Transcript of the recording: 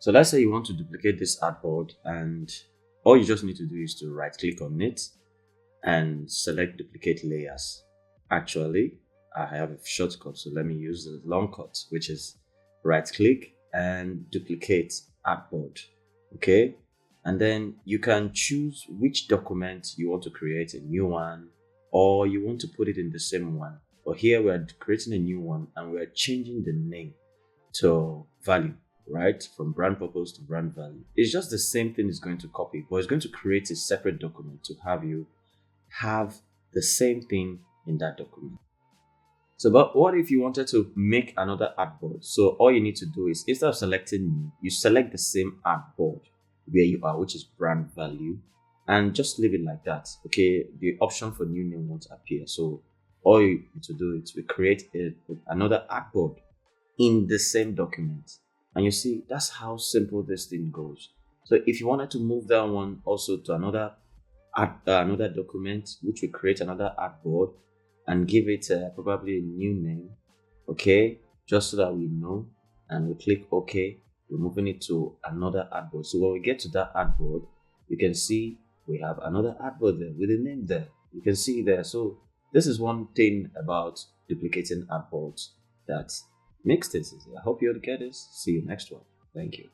So let's say you want to duplicate this artboard, and all you just need to do is to right click on it and select duplicate layers. Actually, I have a shortcut, so let me use the long cut, which is right click and duplicate artboard. Okay, and then you can choose which document you want to create a new one, or you want to put it in the same one. But here we are creating a new one and we are changing the name to value, right? From brand purpose to brand value. It's just the same thing it's going to copy, but it's going to create a separate document to have you have the same thing in that document. So, but what if you wanted to make another artboard? So all you need to do is, instead of selecting new, you select the same artboard where you are, which is brand value, and just leave it like that. Okay, the option for new name won't appear. So all you need to do is we create another artboard in the same document, and you see that's how simple this thing goes. So if you wanted to move that one also to another document, which will create another artboard and give it probably a new name, okay, just so that we know, and we click OK, we're moving it to another artboard. So when we get to that artboard, you can see we have another artboard there with a name there. You can see there. So this is one thing about duplicating artboards that makes this easy. I hope you'll get this. See you next one. Thank you.